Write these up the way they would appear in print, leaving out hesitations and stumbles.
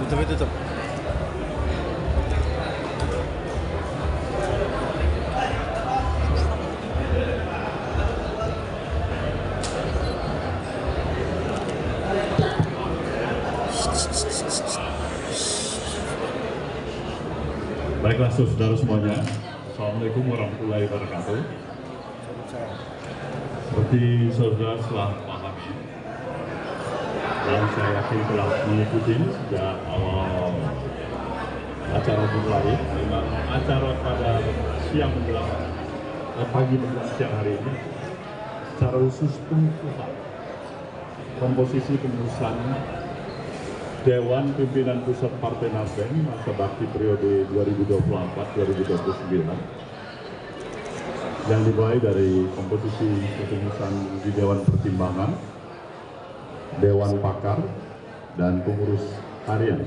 Tutup. Baiklah saudara semuanya, Assalamualaikum warahmatullahi wabarakatuh. Seperti saudara telah pahami, dan saya yakin telah mengikuti sejak awal acara dimulai, memang acara pada siang menjelang pagi menjelang siang hari ini secara khusus pengukuhan komposisi pengurusan Dewan Pimpinan Pusat Partai Nasdem masa bakti periode 2024-2029 yang dimulai dari komposisi kepengurusan di Dewan Pertimbangan, Dewan Pakar, dan pengurus harian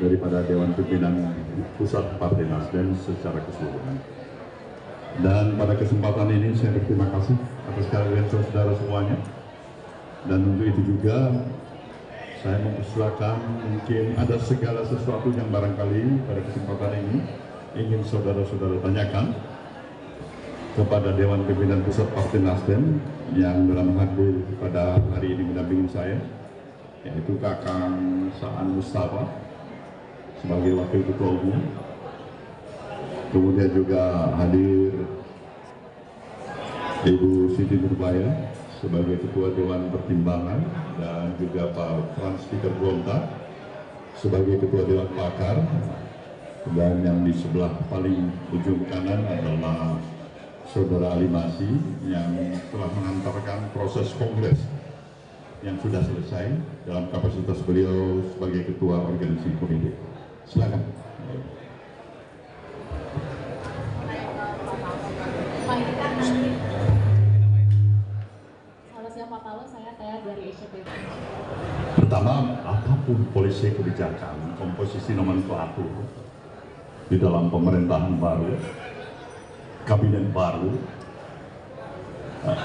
daripada Dewan Pimpinan Pusat Partai Nasdem secara keseluruhan. Dan pada kesempatan ini saya berterima kasih atas kehadiran saudara semuanya, dan untuk itu juga saya mempersilakan, mungkin ada segala sesuatu yang barangkali pada kesempatan ini ingin saudara-saudara tanyakan kepada Dewan Pimpinan Pusat Partai Nasdem yang dalam hadir pada hari ini mendampingi saya, yaitu Kakang Saan Mustafa sebagai Wakil Ketua Umum. Kemudian juga hadir Ibu Siti Nurbaya sebagai Ketua Dewan Pertimbangan, dan juga Pak Frans Peter Bronta sebagai Ketua Dewan Pakar, dan yang di sebelah paling ujung kanan adalah Saudara Ali Masih yang telah mengantarkan proses kongres yang sudah selesai dalam kapasitas beliau sebagai Ketua Organisasi Komite. Silakan. Pertama, apapun polisi kebijakan, komposisi nomenklatur di dalam pemerintahan baru, kabinet baru,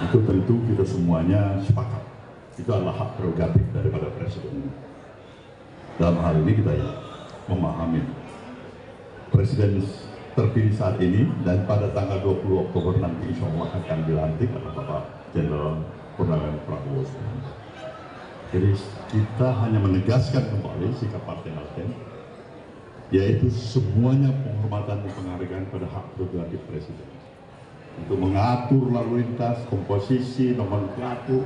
itu tentu kita semuanya sepakat. Itu adalah hak prerogatif daripada Presiden. Dalam hal ini kita memahami Presiden terpilih saat ini, dan pada tanggal 20 Oktober nanti insya Allah akan dilantik adalah Bapak Jenderal Purnawirawan Prabowo. Jadi kita hanya menegaskan kembali sikap Partai Nasdem, yaitu semuanya penghormatan dan penghargaan pada hak prerogatif Presiden untuk mengatur lalu lintas, komposisi, nomenklatur,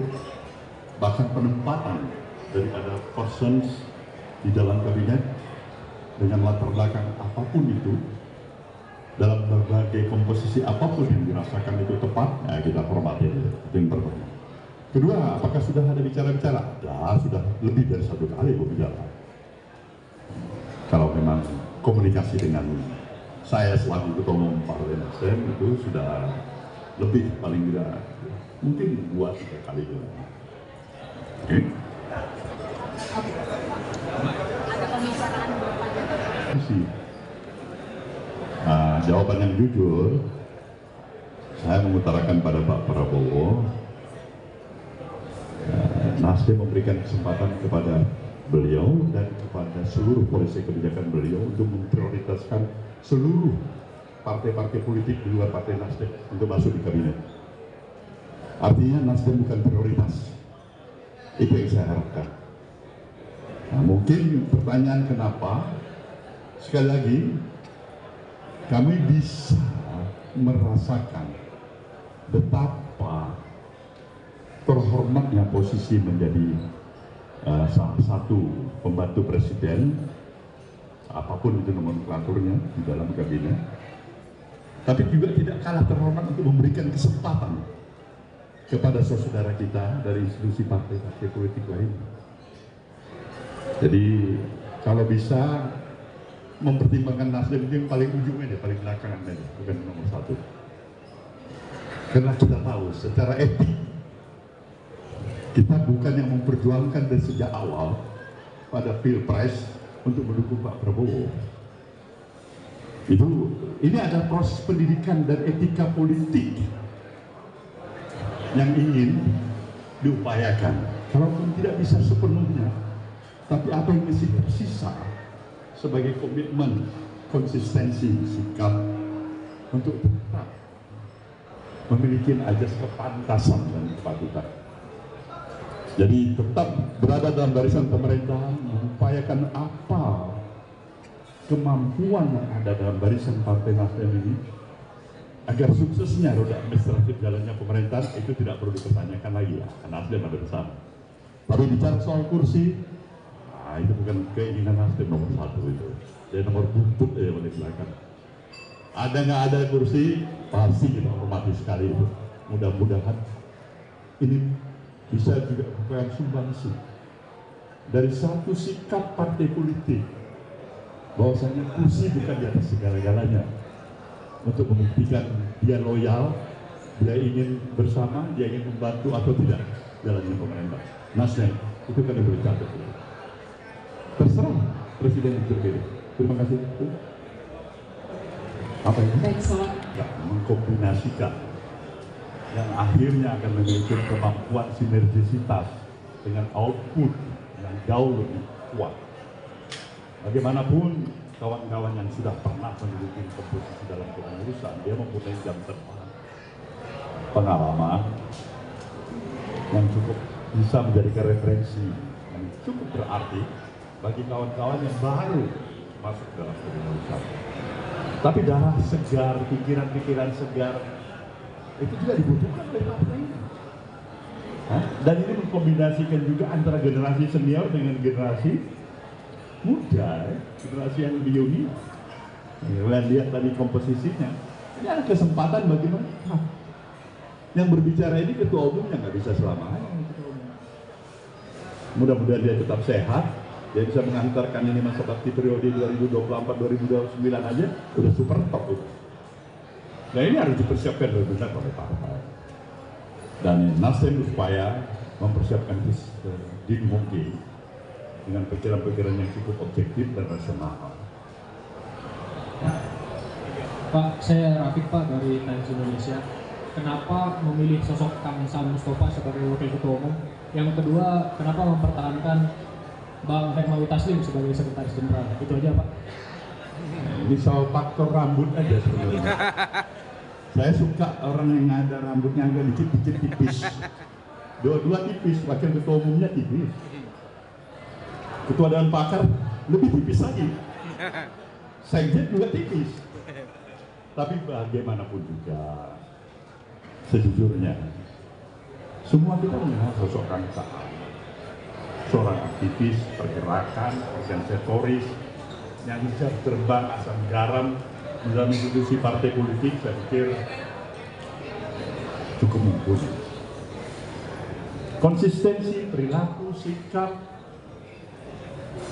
bahkan penempatan daripada persons di dalam kabinet dengan latar belakang apapun itu, dalam berbagai komposisi apapun yang dirasakan itu tepat, ya kita hormati itu yang pertama. Kedua, apakah sudah ada bicara-bicara? Ya, sudah lebih dari satu kali berbicara. Kalau memang komunikasi dengan saya selaku Ketua Umum Partai Nasdem itu sudah lebih, paling tidak mungkin 2-3 kali juga. Oke. Ada pembicaraan Jawaban yang jujur, saya mengutarakan pada Pak Prabowo, Nasdem memberikan kesempatan kepada beliau dan kepada seluruh polisi kebijakan beliau untuk memprioritaskan seluruh partai-partai politik di luar Partai Nasdem untuk masuk di kabinet. Artinya Nasdem bukan prioritas. Itu yang saya harapkan. Nah, mungkin pertanyaan kenapa? Sekali lagi, kami bisa merasakan betapa terhormatnya posisi menjadi salah satu pembantu presiden, apapun itu nomenklaturnya di dalam kabinet, tapi juga tidak kalah terhormat untuk memberikan kesempatan kepada saudara kita dari institusi partai-partai politik lain. Jadi kalau bisa mempertimbangkan Nasdem itu yang paling ujung aja, paling belakangan aja, bukan nomor satu. Karena kita tahu secara etik kita bukan yang memperjuangkan dari sejak awal pada Pilpres untuk mendukung Pak Prabowo. Ini ada proses pendidikan dan etika politik yang ingin diupayakan. Kalaupun tidak bisa sepenuhnya, tapi apa yang masih tersisa sebagai komitmen, konsistensi, sikap untuk tetap memiliki ajas kepantasan dan kepatutan. Jadi tetap berada dalam barisan pemerintahan, mengupayakan apa kemampuan yang ada dalam barisan Partai Nasdem ini agar suksesnya roda administratif jalannya pemerintahan itu tidak perlu dipertanyakan lagi ya, karena Nasdem ada bersama. Tapi bicara soal kursi, nah itu bukan keinginan Nasdem nomor satu itu. Jadi nomor buntut ya boleh belakang. Ada nggak ada kursi, pasti kita hormati sekali itu. Mudah-mudahan ini bisa juga merupakan sumbangsi dari satu sikap partai politik bahwasanya kursi bukan di atas segala-galanya, untuk membuktikan dia loyal, dia ingin bersama, dia ingin membantu atau tidak jalannya pemerintah. Nasdem itu kan yang bercatat. Terserah presiden terpilih. Terima kasih. Apa ini? Mengkombinasikan yang akhirnya akan memiliki kemampuan sinergisitas dengan output yang jauh lebih kuat. Bagaimanapun kawan-kawan yang sudah pernah menduduki komposisi dalam kepengurusan, dia mempunyai jam terbang, pengalaman yang cukup bisa menjadikan referensi yang cukup berarti bagi kawan-kawan yang baru masuk dalam kepengurusan. Tapi darah segar, pikiran-pikiran segar itu juga dibutuhkan oleh partai ini. Dan ini mengkombinasikan juga antara generasi senior dengan generasi muda, generasi yang lebih unik. Kalian lihat tadi komposisinya, ini ada kesempatan bagi mereka. Yang berbicara ini ketua umumnya nggak bisa selamanya. Mudah-mudahan dia tetap sehat, dia bisa mengantarkan ini masa bakti periode 2024-2029 aja udah super top itu. Nah ini harus dipersiapkan oleh benar oleh partai. Dan Nasdem supaya mempersiapkan itu sedini mungkin dengan pikiran-pikiran yang cukup objektif dan rasional. Pak, saya Rafiq Pak dari Times Indonesia. Kenapa memilih sosok Kang Saan Mustafa sebagai wakil ketua umum? Yang kedua, kenapa mempertahankan Bang Hermawi Taslim sebagai sekretaris jenderal? Itu aja Pak. Ini soal faktor rambut aja sebenarnya. Saya suka orang yang ada rambutnya agak dikit-dikit tipis. Dua-dua tipis, wakil ketua umumnya tipis. Ketua Dewan Pakar lebih tipis lagi. Sekjen juga tipis. Tapi bagaimanapun juga, sejujurnya, semua kita mengenal sosok Kang Saan. Seorang aktivis, pergerakan, organisatoris, yang bisa terbang asam garam di dalam institusi partai politik, saya pikir cukup mumpuni. Konsistensi, perilaku, sikap,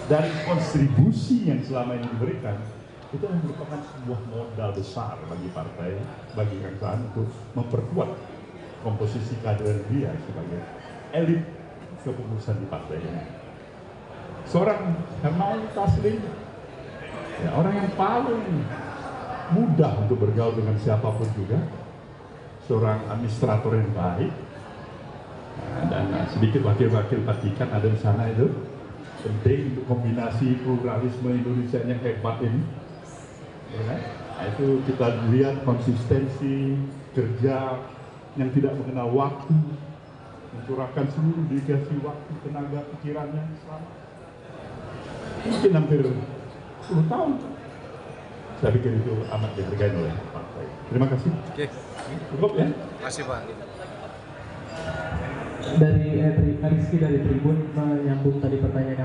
dan kontribusi yang selama ini diberikan, itu merupakan sebuah modal besar bagi partai, bagi Kang Saan untuk memperkuat komposisi kader dia sebagai elit kepengurusan di partai ini. Seorang Hermawi Taslim, ya, orang yang paling mudah untuk bergaul dengan siapapun juga, seorang administrator yang baik, dan sedikit wakil-wakil Vatikan ada di sana itu penting untuk kombinasi pluralisme Indonesia yang hebat ini. Ya, itu kita lihat konsistensi kerja yang tidak mengenal waktu, mencurahkan seluruh dedikasi waktu, tenaga, pikirannya selama mungkin hampir 10 tahun. Saya pikir itu amat dihargai oleh partai. Terima kasih. Oke. Cukup ya? Terima kasih Pak. Dari Rizky dari Tribun menyambung tadi pertanyaan